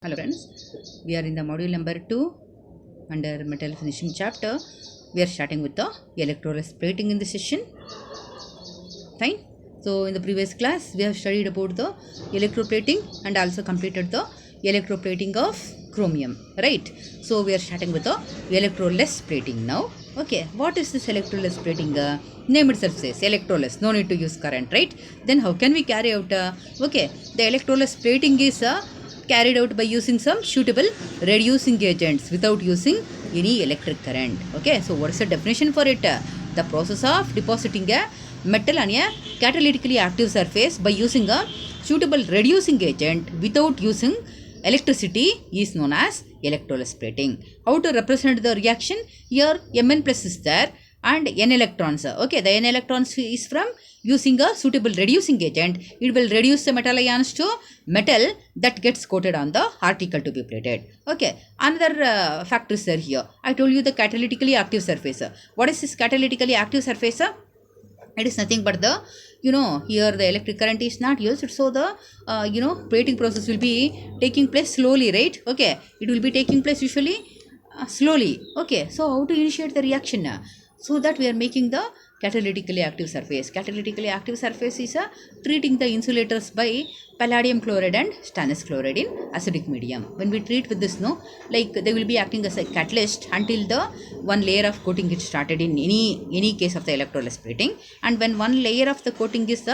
Hello friends, we are in the module number 2 under metal finishing chapter. We are starting with the electrolysis plating in this session. Fine. So in the previous class we have studied about the electroplating and also completed the electroplating of chromium, right? So we are starting with the electroless plating now. Okay, what is this electroless plating? Name itself says electroless, no need to use current, right? Then how can we carry out okay, the electroless plating is carried out by using some suitable reducing agents without using any electric current. Okay, so what is the definition for it? The process of depositing a metal on a catalytically active surface by using a suitable reducing agent without using electricity is known as electroless plating. How to represent the reaction? Here Mn plus is there and n electrons. Okay, the n electrons is from using a suitable reducing agent. It will reduce the metal ions to metal that gets coated on the article to be plated. Okay, another factor is there here. I told you the catalytically active surface. What is this catalytically active surface? It is nothing but the here the electric current is not used, so the plating process will be taking place slowly, right? Okay, it will be taking place usually slowly. Okay, so how to initiate the reaction? So that we are making the catalytically active surface. Catalytically active surface is treating the insulators by palladium chloride and stannous chloride in acidic medium. When we treat with this, like they will be acting as a catalyst until the one layer of coating gets started in any case of the electroless plating. And when one layer of the coating is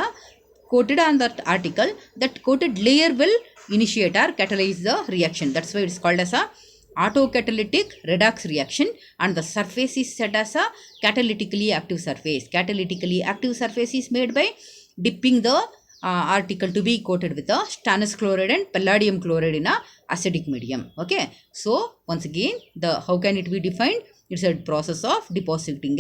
coated on that article, that coated layer will initiate or catalyze the reaction. That's why it's called as a autocatalytic redox reaction, and the surface is set as a catalytically active surface. Catalytically active surface is made by dipping the article to be coated with the stannous chloride and palladium chloride in a acidic medium. Okay, so once again, the how can it be defined? It's a process of depositing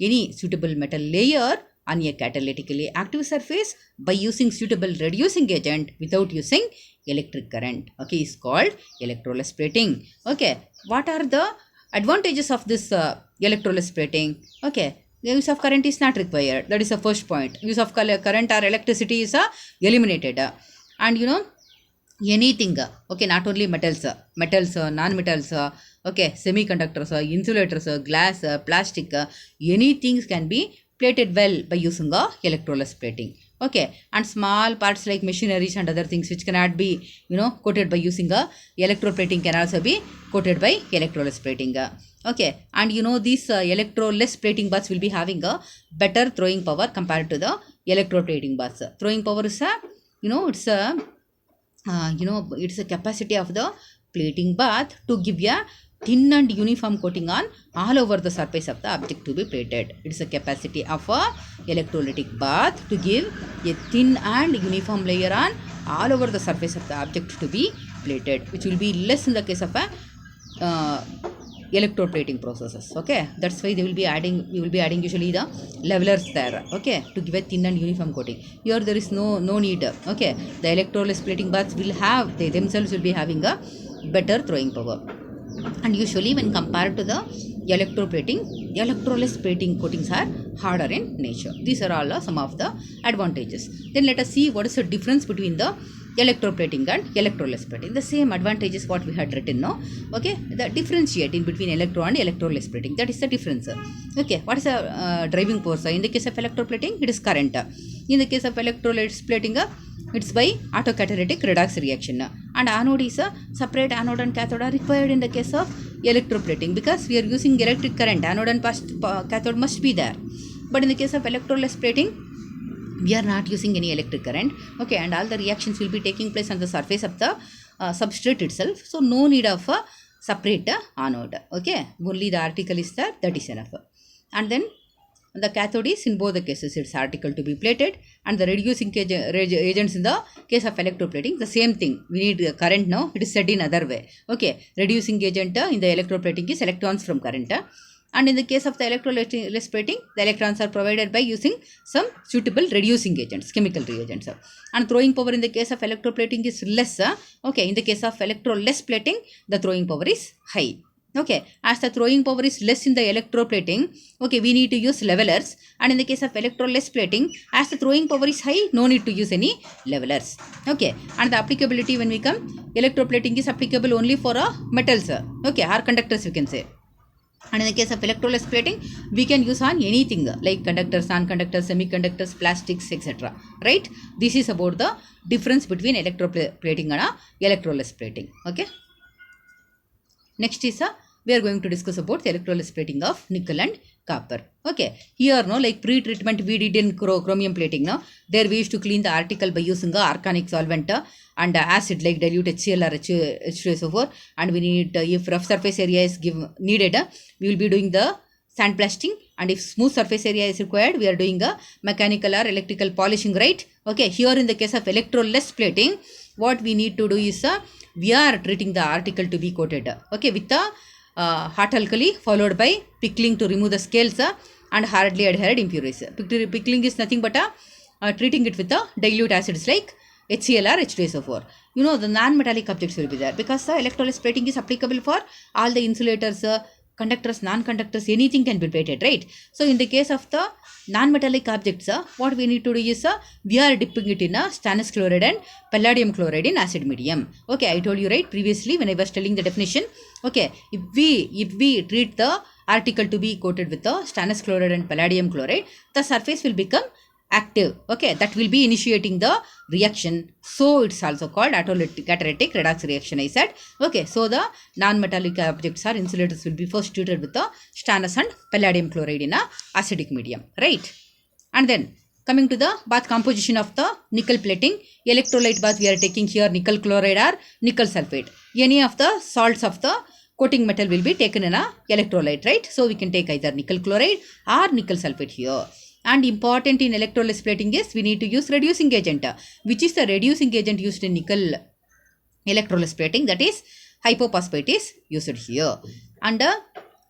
any suitable metal layer on a catalytically active surface by using suitable reducing agent without using electric current. Okay, is called electroless plating. Okay, what are the advantages of this electroless plating? Okay, the use of current is not required. That is the first point. Use of current or electricity is eliminated. And anything, okay, not only metals, non-metals, okay, semiconductors, insulators, glass, plastic, anything can be plated well by using electroless plating. Okay, and small parts like machineries and other things which cannot be coated by using electroplating can also be coated by electroless plating. Okay, and these electroless plating baths will be having a better throwing power compared to the electroplating baths. Throwing power is it's a capacity of the plating bath to give a thin and uniform coating on all over the surface of the object to be plated. It is a capacity of a electrolytic bath to give a thin and uniform layer on all over the surface of the object to be plated, which will be less in the case of a electroplating processes. Okay, that's why we will be adding usually the levelers there, okay, to give a thin and uniform coating. Here there is no need. Okay, the electroless plating baths will have, they themselves will be having a better throwing power. And usually when compared to the electroless plating coatings are harder in nature. These are all some of the advantages. Then let us see what is the difference between the electroplating and electroless plating. The same advantages what we had written now. Okay, the differentiate in between electro and electroless plating, that is the difference. Okay, what is the driving force? In the case of electroplating, it is current. In the case of electroless plating, it's by autocatalytic redox reaction. And anode is a separate anode and cathode are required in the case of electroplating because we are using electric current. Anode and cathode must be there. But in the case of electroless plating, we are not using any electric current. Okay, and all the reactions will be taking place on the surface of the substrate itself. So no need of a separate anode. Okay, only the article is there, that is enough. And then the cathode is in both the cases its article to be plated, and the reducing agents in the case of electroplating, the same thing. We need current now. It is said in other way. Okay, reducing agent in the electroplating is electrons from current. And in the case of the electroless plating, the electrons are provided by using some suitable reducing agents, chemical reagents. And throwing power in the case of electroplating is less. Okay, in the case of electroless plating, the throwing power is high. Okay, as the throwing power is less in the electroplating, okay, we need to use levelers. And in the case of electroless plating, as the throwing power is high, no need to use any levelers. Okay, and the applicability when we come, electroplating is applicable only for metals, okay, or conductors we can say. And in the case of electroless plating, we can use on anything like conductors, non-conductors, semiconductors, plastics, etc. Right? This is about the difference between electroplating and electroless plating. Okay. Next is we are going to discuss about the electroless plating of nickel and copper. Okay, here no, like pre-treatment we did in chromium plating. No, there we used to clean the article by using a organic solvent and acid like dilute HCl or H2SO4, and we need if rough surface area is needed, we will be doing the sandblasting, and if smooth surface area is required, we are doing a mechanical or electrical polishing, right? Okay, here in the case of electroless plating, what we need to do is we are treating the article to be coated, okay, with the hot alkali followed by pickling to remove the scales and hardly adhered impurities. Pickling is nothing but treating it with the dilute acids like HCl or H2SO4. You know, the non-metallic objects will be there because the electroless plating is applicable for all the insulators, conductors, non-conductors, anything can be plated, right? So in the case of the non-metallic objects, what we need to do is we are dipping it in stannous chloride and palladium chloride in acid medium. Okay, I told you right previously when I was telling the definition. Okay, if we treat the article to be coated with the stannous chloride and palladium chloride, the surface will become active. Okay, that will be initiating the reaction. So it's also called catalytic redox reaction, I said. Okay, so the non-metallic objects or insulators will be first treated with the stannous and palladium chloride in a acidic medium, right? And then coming to the bath composition of the nickel plating, electrolyte bath we are taking here nickel chloride or nickel sulfate. Any of the salts of the coating metal will be taken in a electrolyte, right? So we can take either nickel chloride or nickel sulfate here. And important in electroless plating is we need to use reducing agent. Which is the reducing agent used in nickel electroless plating? That is hypophosphate is used here. And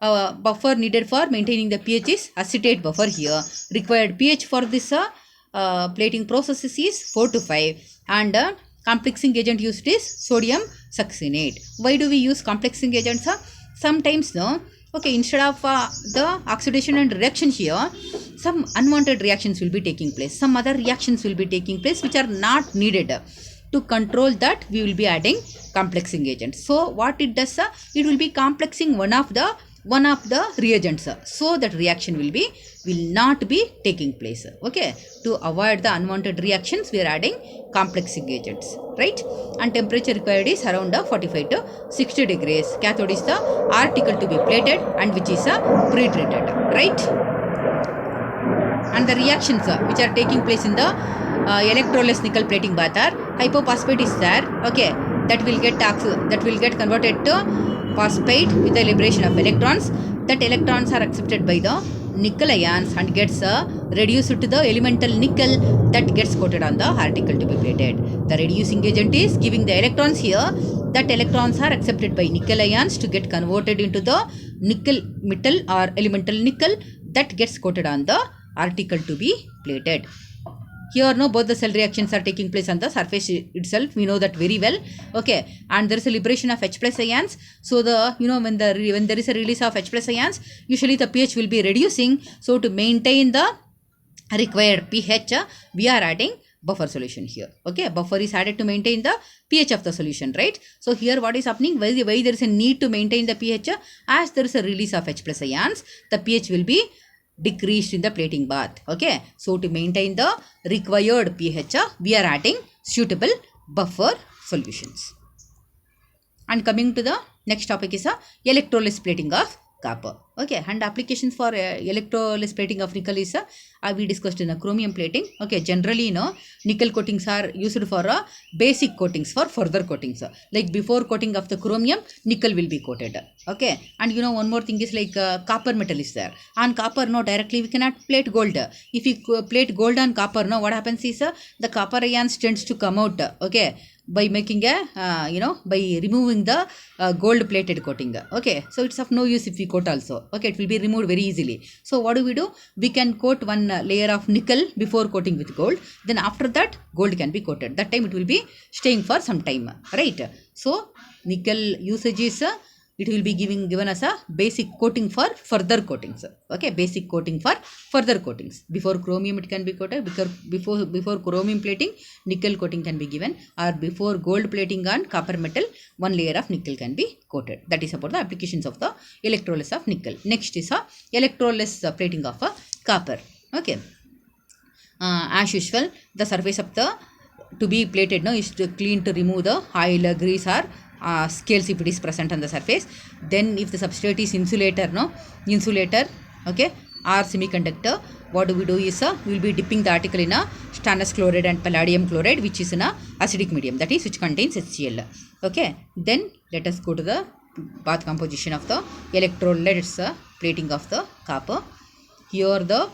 buffer needed for maintaining the pH is acetate buffer here. Required pH for this plating process is 4 to 5. And complexing agent used is sodium succinate. Why do we use complexing agents? Sometimes no. Okay, instead of the oxidation and reaction here, some unwanted reactions will be taking place. Some other reactions will be taking place which are not needed. To control that, we will be adding complexing agents. So what it does, it will be complexing one of the reagents, so that reaction will not be taking place. Okay, to avoid the unwanted reactions, we are adding complexing agents, right? And temperature required is around 45 to 60 degrees. Cathode is the article to be plated and which is pre-treated, right? And the reactions which are taking place in the electroless nickel plating bath are hypophosphate is there. Okay, that will get converted to phosphate with the liberation of electrons. That electrons are accepted by the nickel ions and gets reduced to the elemental nickel that gets coated on the article to be plated. The reducing agent is giving the electrons here. That electrons are accepted by nickel ions to get converted into the nickel metal or elemental nickel that gets coated on the article to be plated. Here no, both the cell reactions are taking place on the surface itself. We know that very well. Okay, and there is a liberation of H plus ions. So the when there is a release of H plus ions, usually the pH will be reducing. So to maintain the required pH, we are adding buffer solution here. Okay, buffer is added to maintain the pH of the solution, right? So here what is happening? Why there is a need to maintain the pH? As there is a release of H plus ions, the pH will be decreased in the plating bath. Okay, so to maintain the required pH, we are adding suitable buffer solutions. And coming to the next topic is electroless plating of copper. Okay, and applications for electroless plating of nickel is we discussed in chromium plating. Okay, generally nickel coatings are used for basic coatings for further coatings. Like before coating of the chromium, nickel will be coated. Okay, and one more thing is like copper metal is there. On copper directly we cannot plate gold. If you plate gold on copper, what happens is the copper ions tends to come out. Okay, by making a by removing the gold plated coating. Okay, so it's of no use if we coat also. Okay, it will be removed very easily. So what do? We can coat one layer of nickel before coating with gold. Then after that, gold can be coated. That time it will be staying for some time, right? So nickel usage is it will be given as a basic coating for further coatings. Okay, basic coating for further coatings. Before chromium it can be coated, because before chromium plating nickel coating can be given, or before gold plating on copper metal one layer of nickel can be coated. That is about the applications of the electroless of nickel. Next is a electroless plating of a copper. Okay, as usual, the surface of the to be plated now is to clean, to remove the oil, grease or scales if it is present on the surface. Then if the substrate is insulator, okay, or semiconductor, what we do is we will be dipping the article in a stannous chloride and palladium chloride, which is in a acidic medium, that is which contains HCl. Okay, then let us go to the bath composition of the electrolytes plating of the copper. Here the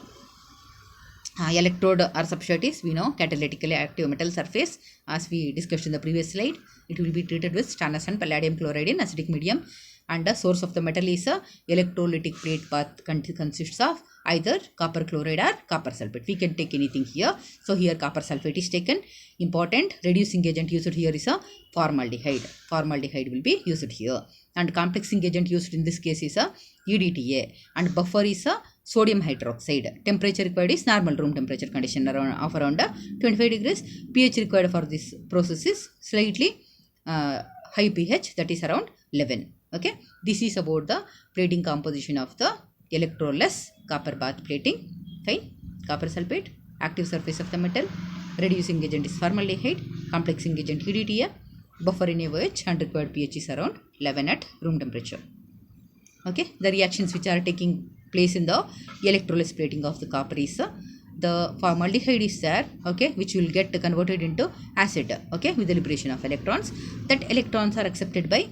electrode or substrate is, we know, catalytically active metal surface. As we discussed in the previous slide, it will be treated with stannous and palladium chloride in acidic medium, and the source of the metal is a electrolytic plate bath consists of either copper chloride or copper sulfate. We can take anything here. So here copper sulfate is taken. Important reducing agent used here is a formaldehyde. Formaldehyde will be used here, and complexing agent used in this case is a EDTA, and buffer is a sodium hydroxide. Temperature required is normal room temperature condition of around 25 degrees. pH required for this process is slightly high pH, that is around 11. Okay, this is about the plating composition of the electroless copper bath plating. Fine. Copper sulfate, active surface of the metal, reducing agent is formaldehyde, complexing agent EDTA, buffer in AOH, and required pH is around 11 at room temperature. Okay, the reactions which are taking place in the electroless plating of the copper is the formaldehyde is there, okay, which will get converted into acid, okay, with the liberation of electrons. That electrons are accepted by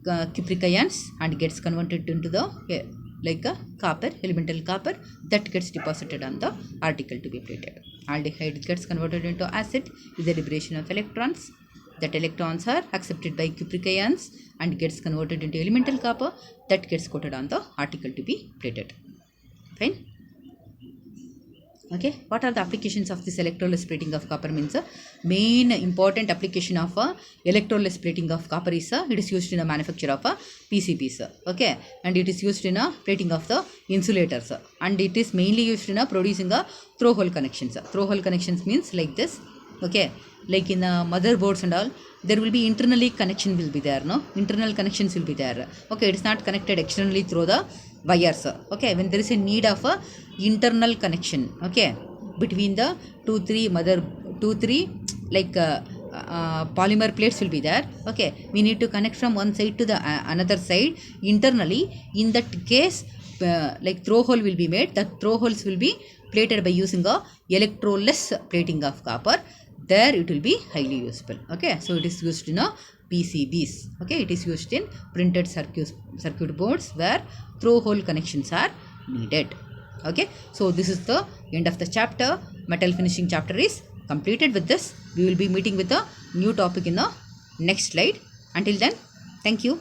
cupric ions and gets converted into the copper, elemental copper, that gets deposited on the article to be plated. Aldehyde gets converted into acid with the liberation of electrons. That electrons are accepted by cupric ions and gets converted into elemental copper, that gets coated on the article to be plated. Fine. Okay, what are the applications of this electroless plating of copper? Means main important application of electroless plating of copper is it is used in the manufacture of PCBs. Okay, and it is used in plating of the insulators, and it is mainly used in producing throw hole connections. Throw hole connections means like this. Okay, like in motherboards and all, there will be internally connection will be there, no? Internal connections will be there. Okay, it is not connected externally through the wires. Okay, when there is a need of a internal connection, okay, between the two three polymer plates will be there. Okay, we need to connect from one side to the another side internally. In that case, throw hole will be made. The throw holes will be plated by using a electroless plating of copper. There it will be highly useful. Okay, so it is used in PCBs. Okay, it is used in printed circuit boards where throw hole connections are needed. Okay, so this is the end of the chapter. Metal finishing chapter is completed. With this, we will be meeting with a new topic in the next slide. Until then, thank you.